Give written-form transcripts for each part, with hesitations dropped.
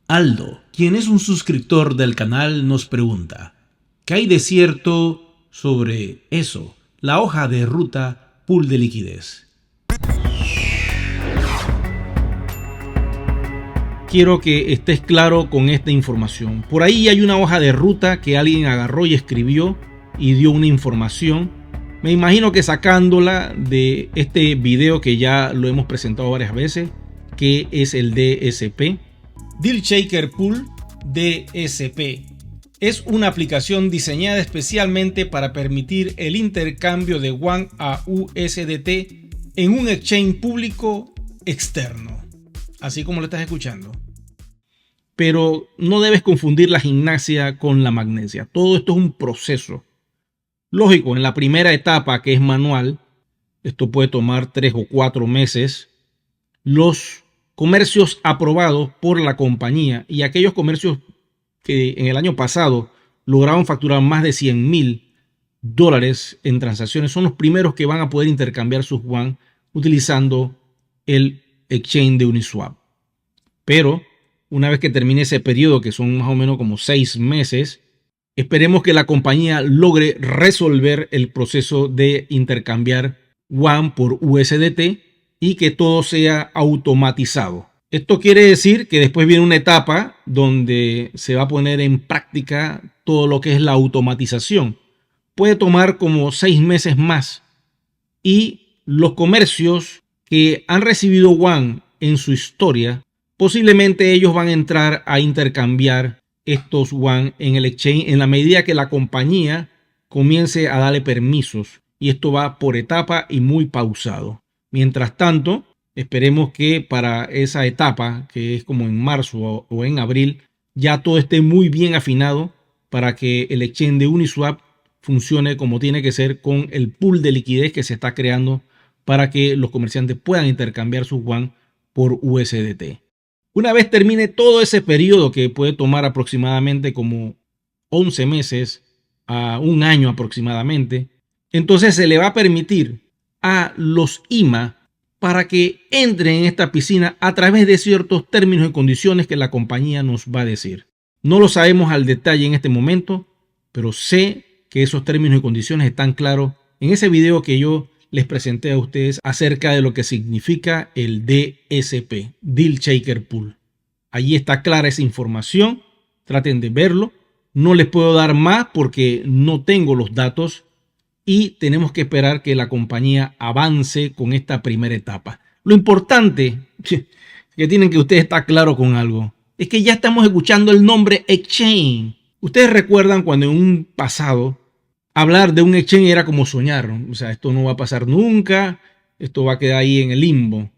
Aldo, quien es un suscriptor del canal, nos pregunta: ¿qué hay de cierto sobre eso? La hoja de ruta pool de liquidez. Quiero que estés claro con esta información. Por ahí hay una hoja de ruta que alguien agarró y escribió y dio una información. Me imagino que sacándola de este video que ya lo hemos presentado varias veces, que es el DSP. Deal Shaker Pool DSP. Es una aplicación diseñada especialmente para permitir el intercambio de WAN a USDT en un exchange público externo. Así como lo estás escuchando. Pero no debes confundir la gimnasia con la magnesia. Todo esto es un proceso. Lógico, en la primera etapa, que es manual, esto puede tomar 3 o 4 meses. Los comercios aprobados por la compañía y aquellos comercios que en el año pasado lograron facturar más de $100,000 en transacciones son los primeros que van a poder intercambiar sus WAN utilizando el exchange de Uniswap. Pero una vez que termine ese periodo, que son más o menos como 6 meses, esperemos que la compañía logre resolver el proceso de intercambiar WAN por USDT y que todo sea automatizado. Esto quiere decir que después viene una etapa donde se va a poner en práctica todo lo que es la automatización. Puede tomar como 6 meses más y los comercios que han recibido WAN en su historia, posiblemente ellos van a entrar a intercambiar estos WAN en el exchange en la medida que la compañía comience a darle permisos, y esto va por etapa y muy pausado. Mientras tanto, esperemos que para esa etapa, que es como en marzo o en abril, ya todo esté muy bien afinado para que el exchange de Uniswap funcione como tiene que ser, con el pool de liquidez que se está creando para que los comerciantes puedan intercambiar sus WAN por USDT. Una vez termine todo ese periodo, que puede tomar aproximadamente como 11 meses a un año aproximadamente, entonces se le va a permitir a los IMA para que entren en esta piscina a través de ciertos términos y condiciones que la compañía nos va a decir. No lo sabemos al detalle en este momento, pero sé que esos términos y condiciones están claros en ese video que yo les presenté a ustedes acerca de lo que significa el DSP, Deal Shaker Pool. Allí está clara esa información, traten de verlo. No les puedo dar más porque no tengo los datos y tenemos que esperar que la compañía avance con esta primera etapa. Lo importante que tienen que ustedes estar claros con algo es que ya estamos escuchando el nombre exchange. Ustedes recuerdan cuando en un pasado hablar de un exchange era como soñar, o sea, esto no va a pasar nunca, esto va a quedar ahí en el limbo.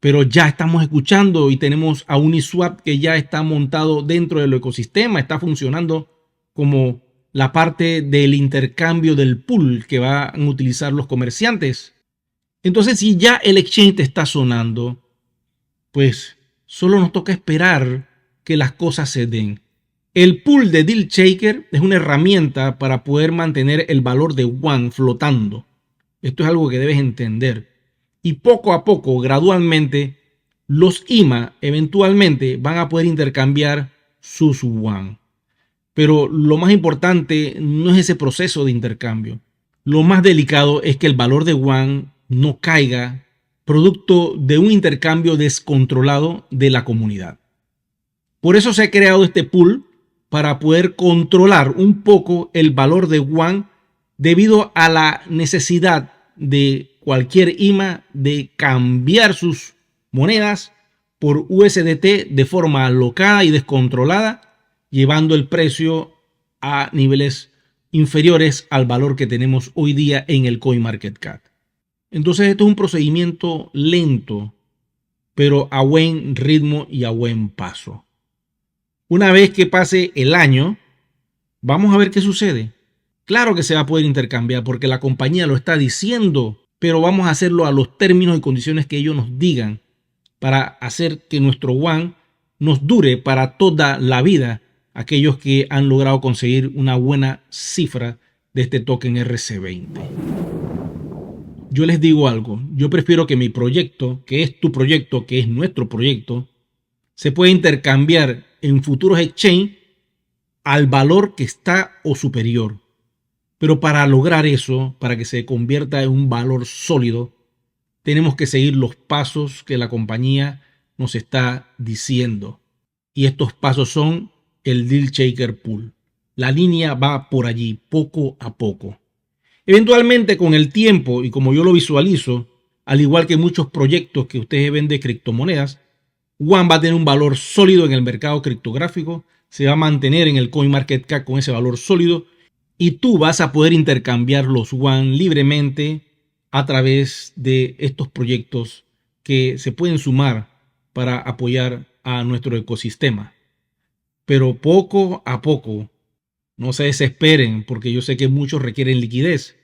Pero ya estamos escuchando y tenemos a Uniswap que ya está montado dentro del ecosistema, está funcionando como la parte del intercambio del pool que van a utilizar los comerciantes. Entonces, si ya el exchange te está sonando, pues solo nos toca esperar que las cosas se den. El pool de Deal Shaker es una herramienta para poder mantener el valor de WAN flotando. Esto es algo que debes entender. Y poco a poco, gradualmente, los IMA eventualmente van a poder intercambiar sus WAN. Pero lo más importante no es ese proceso de intercambio. Lo más delicado es que el valor de WAN no caiga producto de un intercambio descontrolado de la comunidad. Por eso se ha creado este pool, para poder controlar un poco el valor de WAN debido a la necesidad de cualquier IMA de cambiar sus monedas por USDT de forma alocada y descontrolada, llevando el precio a niveles inferiores al valor que tenemos hoy día en el CoinMarketCap. Entonces esto es un procedimiento lento, pero a buen ritmo y a buen paso. Una vez que pase el año, vamos a ver qué sucede. Claro que se va a poder intercambiar porque la compañía lo está diciendo, pero vamos a hacerlo a los términos y condiciones que ellos nos digan para hacer que nuestro WAN nos dure para toda la vida, aquellos que han logrado conseguir una buena cifra de este token RC20. Yo les digo algo, yo prefiero que mi proyecto, que es tu proyecto, que es nuestro proyecto, se pueda intercambiar en futuros exchange al valor que está o superior. Pero para lograr eso, para que se convierta en un valor sólido, tenemos que seguir los pasos que la compañía nos está diciendo. Y estos pasos son el Deal Shaker Pool. La línea va por allí, poco a poco. Eventualmente, con el tiempo, y como yo lo visualizo, al igual que muchos proyectos que ustedes ven de criptomonedas, One va a tener un valor sólido en el mercado criptográfico, se va a mantener en el CoinMarketCap con ese valor sólido, y tú vas a poder intercambiar los One libremente a través de estos proyectos que se pueden sumar para apoyar a nuestro ecosistema. Pero poco a poco, no se desesperen porque yo sé que muchos requieren liquidez.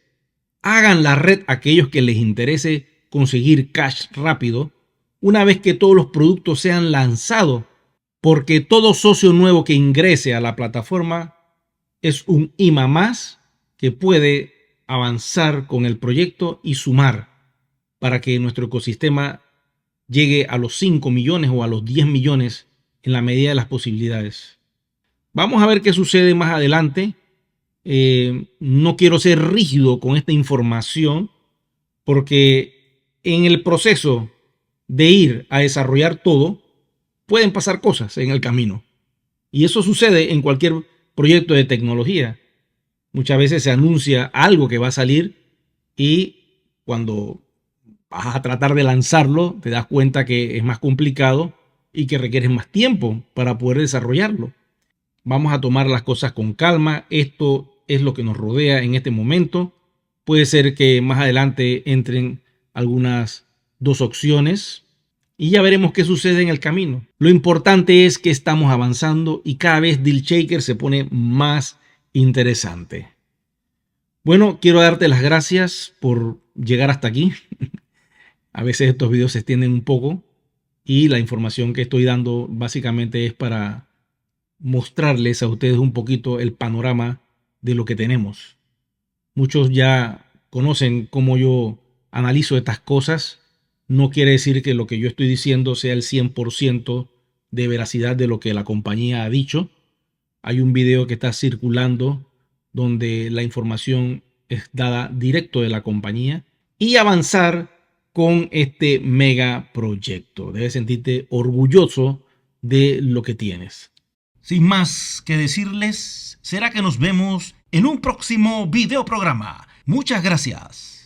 Hagan la red a aquellos que les interese conseguir cash rápido una vez que todos los productos sean lanzados, porque todo socio nuevo que ingrese a la plataforma es un IMA más que puede avanzar con el proyecto y sumar para que nuestro ecosistema llegue a los 5 millones o a los 10 millones en la medida de las posibilidades. Vamos a ver qué sucede más adelante. No quiero ser rígido con esta información porque en el proceso de ir a desarrollar todo pueden pasar cosas en el camino. Y eso sucede en cualquier proyecto de tecnología. Muchas veces se anuncia algo que va a salir y cuando vas a tratar de lanzarlo te das cuenta que es más complicado y que requieres más tiempo para poder desarrollarlo. Vamos a tomar las cosas con calma. Esto es lo que nos rodea en este momento. Puede ser que más adelante entren algunas dos opciones y ya veremos qué sucede en el camino. Lo importante es que estamos avanzando y cada vez Deal Shaker se pone más interesante. Bueno, quiero darte las gracias por llegar hasta aquí. A veces estos videos se extienden un poco y la información que estoy dando básicamente es para mostrarles a ustedes un poquito el panorama de lo que tenemos. Muchos ya conocen cómo yo analizo estas cosas. No quiere decir que lo que yo estoy diciendo sea el 100% de veracidad de lo que la compañía ha dicho. Hay un video que está circulando donde la información es dada directo de la compañía y avanzar con este mega proyecto. Debes sentirte orgulloso de lo que tienes. Sin más que decirles, será que nos vemos en un próximo video programa. Muchas gracias.